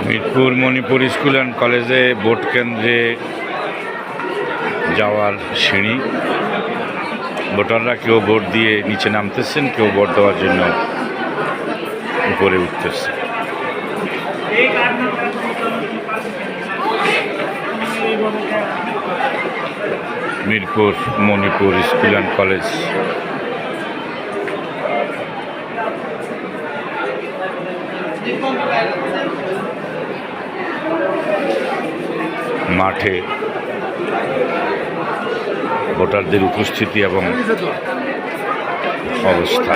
Mirpur Manipur school and কলেজে vote কেন্দ্রে যাওয়ার সিঁড়ি। ভোটাররা কেউ ভোট দিয়ে নিচে নামতেছেন, কেউ ভোট দেওয়ার জন্য উপরে উঠতেছে। Mirpur Manipur school and college. মাঠে ভোটারদের উপস্থিতি এবং অবস্থা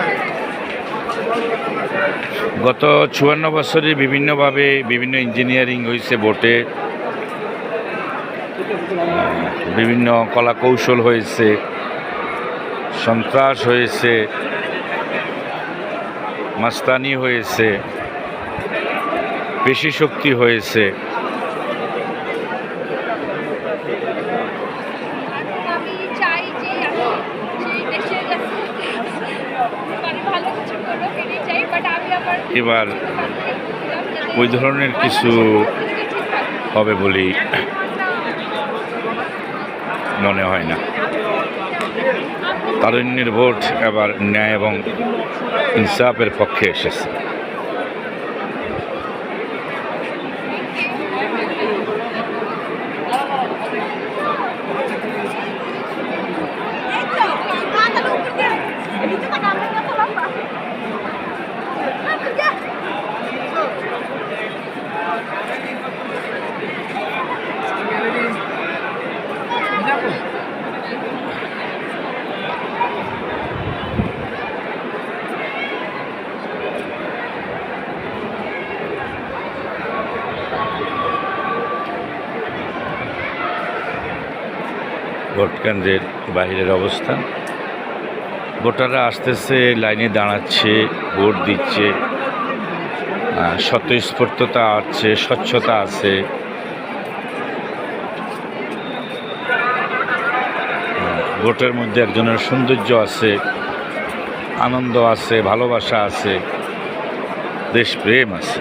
গত ৫৪ বছরে বিভিন্নভাবে বিভিন্ন ইঞ্জিনিয়ারিং হয়েছে ভোটে, বিভিন্ন কলা কৌশল হয়েছে, সন্ত্রাস হয়েছে, মাস্তানি হয়েছে, পেশি শক্তি হয়েছে। এবার ওই ধরনের কিছু হবে বলেই মনে হয় না। তারুণ্যের ভোট এবার ন্যায় এবং ইনসাফের পক্ষে এসেছে। ভোট কেন্দ্রের বাহিরের অবস্থান। ভোটাররা আসতেছে, লাইনে দাঁড়াচ্ছে, ভোট দিচ্ছে, স্বতঃস্ফূর্ততা আছে, স্বচ্ছতা আছে। ভোটের মধ্যে একজনের সৌন্দর্য আছে, আনন্দ আছে, ভালোবাসা আছে, দেশপ্রেম আছে।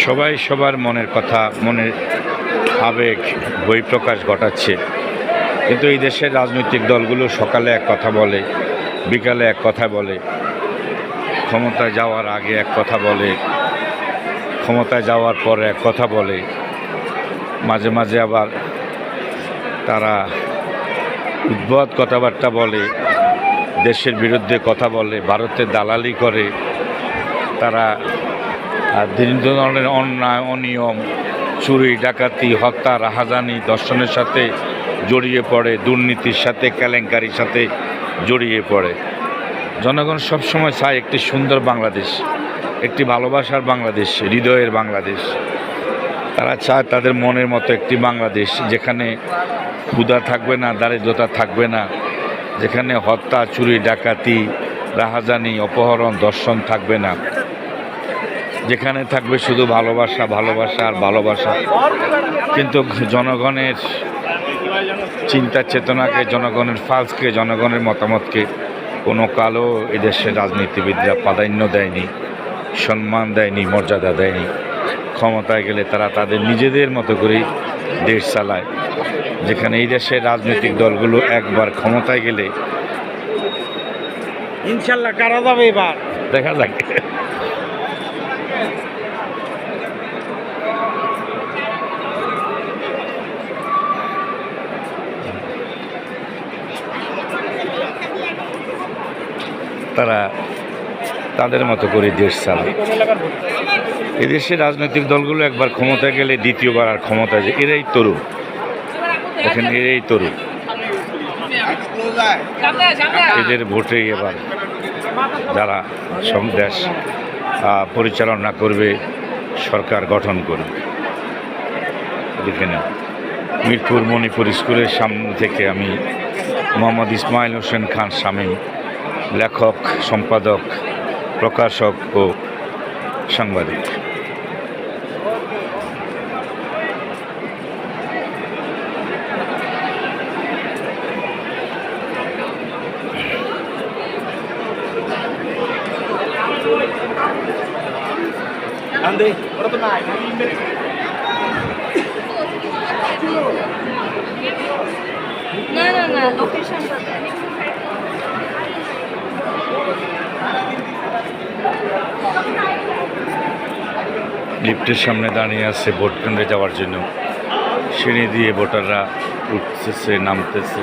সবাই সবার মনের কথা, মনের আবেগ বহিঃপ্রকাশ ঘটাচ্ছে। কিন্তু এই দেশের রাজনৈতিক দলগুলো সকালে এক কথা বলে, বিকালে এক কথা বলে, ক্ষমতায় যাওয়ার আগে এক কথা বলে, ক্ষমতায় যাওয়ার পরে এক কথা বলে, মাঝে মাঝে আবার তারা উদ্ভট কথাবার্তা বলে, দেশের বিরুদ্ধে কথা বলে, ভারতের দালালি করে। তারা বিভিন্ন ধরনের অন্যায়, অনিয়ম, চুরি, ডাকাতি, হত্যা, রাহাজানি, ধর্ষণের সাথে জড়িয়ে পড়ে, দুর্নীতির সাথে, কেলেঙ্কারির সাথে জড়িয়ে পড়ে। জনগণ সবসময় চায় একটি সুন্দর বাংলাদেশ, একটি ভালোবাসার বাংলাদেশ, হৃদয়ের বাংলাদেশ। তারা চায় তাদের মনের মতো একটি বাংলাদেশ, যেখানে ক্ষুধা থাকবে না, দারিদ্রতা থাকবে না, যেখানে হত্যা, চুরি, ডাকাতি, রাহাজানি, অপহরণ, ধর্ষণ থাকবে না, যেখানে থাকবে শুধু ভালোবাসা, ভালোবাসা আর ভালোবাসা। কিন্তু জনগণের চিন্তা চেতনাকে, জনগণের ফালসকে, জনগণের মতামতকে কোনো কালও এদেশের রাজনীতিবিদরা প্রাধান্য দেয়নি, সম্মান দেয়নি, মর্যাদা দেয়নি। ক্ষমতায় গেলে তারা তাদের নিজেদের মতো করেই দেশ চালায়। যেখানে এই দেশের রাজনৈতিক দলগুলো একবার ক্ষমতায় গেলে ইনশাল্লাহ কারা যাবে এবার দেখা যাক। তারা তাদের মতো করে দেশ চালায়। এদেশের রাজনৈতিক দলগুলো একবার ক্ষমতায় গেলে দ্বিতীয়বার আর ক্ষমতায় যায়। এরাই তরুণ, এখানে এরাই তরুণ। এদের ভোটেই এবার যারা দেশ পরিচালনা করবে, সরকার গঠন করবে। দেখে না, মিরপুর মণিপুর স্কুলের সামনে থেকে আমি মোহাম্মদ ইসমাইল হোসেন খান শামীম, লেখক, সম্পাদক, প্রকাশক ও সাংবাদিক। না না না লোকেশনটা লিফটের সামনে দাঁড়িয়ে আছে ভোট কেন্দ্রে যাওয়ার জন্য। সিঁড়ি দিয়ে ভোটাররা উঠতেছে নামতেছে।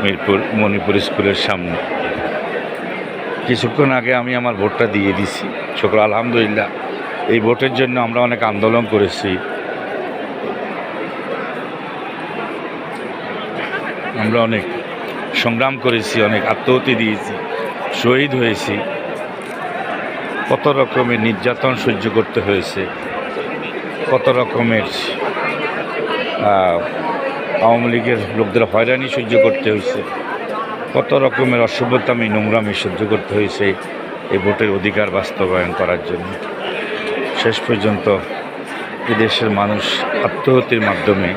মিরপুর মণিপুর স্কুলের সামনে। কিছুক্ষণ আগে আমি আমার ভোটটা দিয়ে দিছি। শুকর আলহামদুলিল্লাহ। এই ভোটের জন্য আমরা অনেক আন্দোলন করেছি, আমরা অনেক সংগ্রাম করেছি, অনেক আত্মহতি দিয়েছি, শহীদ হয়েছি, কত রকমের নির্যাতন সহ্য করতে হয়েছে, কত রকমের আওয়ামী লীগের লোকদের হয়রানি সহ্য করতে হয়েছে, কত রকমের অসভ্যতামি নোংরামি সহ্য করতে হয়েছে এই ভোটের অধিকার বাস্তবায়ন করার জন্য। শেষ পর্যন্ত দেশের মানুষ আত্মহত্যের মাধ্যমে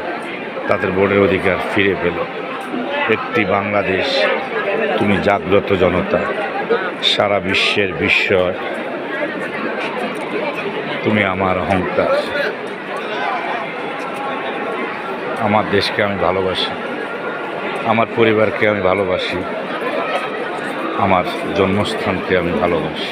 তাদের ভোটের অধিকার ফিরে পেল। একটি বাংলাদেশ, তুমি জাগ্রত জনতা, সারা বিশ্বের বিস্ময়, তুমি আমার অহংকার। আমার দেশকে আমি ভালোবাসি, আমার পরিবারকে আমি ভালোবাসি, আমার জন্মস্থানকে আমি ভালোবাসি।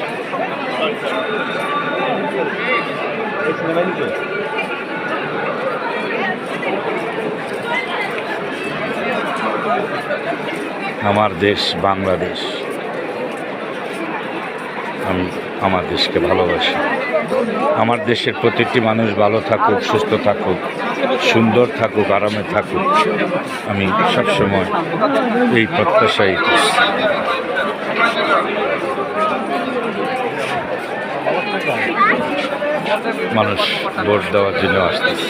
আমার দেশ বাংলাদেশ, আমি আমার দেশকে ভালোবাসি। আমার দেশের প্রতিটি মানুষ ভালো থাকুক, সুস্থ থাকুক, সুন্দর থাকুক, আরামে থাকুক, আমি সবসময় এই প্রত্যাশাই করছি। মানুষ ভোট দেওয়ার জন্য আসতেছে।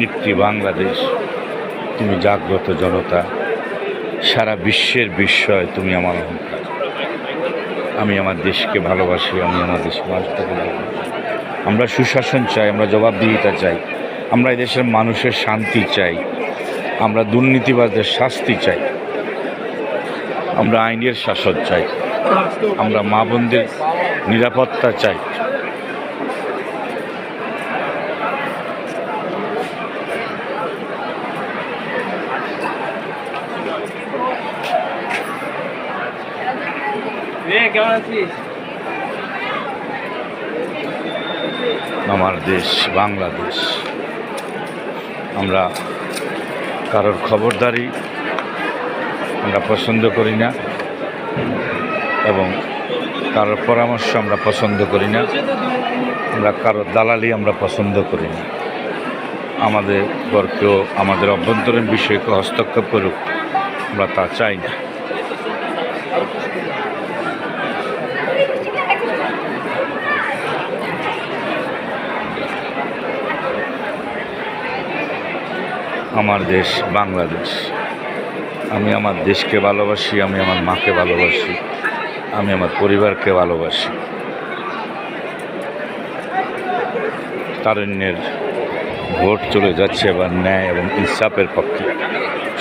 একটি বাংলাদেশ, তুমি জাগ্রত জনতা, সারা বিশ্বের বিস্ময়, তুমি আমার অহংকার। আমি আমার দেশকে ভালোবাসি, আমি আমার দেশের মানুষকে ভালোবাসি। আমরা সুশাসন চাই, আমরা জবাবদিহিতা চাই, আমরা এই দেশের মানুষের শান্তি চাই, আমরা দুর্নীতিবাজদের শাস্তি চাই, আমরা আইনের শাসন চাই, আমরা মা বোনদের নিরাপত্তা চাই। কেমন আছিস? আমার দেশ বাংলাদেশ, আমরা কারোর খবরদারি আমরা পছন্দ করি না এবং কারোর পরামর্শ আমরা পছন্দ করি না, আমরা কারোর দালালি আমরা পছন্দ করি না। আমাদের কেউ আমাদের অভ্যন্তরীণ বিষয়কে হস্তক্ষেপ করুক, আমরা তা চাই না। আমার দেশ বাংলাদেশ, আমি আমার দেশকে ভালোবাসি, আমি আমার মাকে ভালোবাসি, আমি আমার পরিবারকে ভালোবাসি। তারুণ্যের ভোট চলে যাচ্ছে এবার ন্যায় এবং ইনসাফের পক্ষে,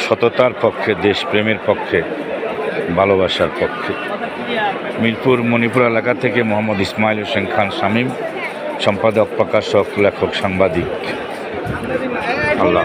সততার পক্ষে, দেশপ্রেমের পক্ষে, ভালোবাসার পক্ষে। মিরপুর মণিপুর এলাকা থেকে মোহাম্মদ ইসমাইল হোসেন খান শামীম, সম্পাদক, প্রকাশক, লেখক, সাংবাদিক। আল্লাহ।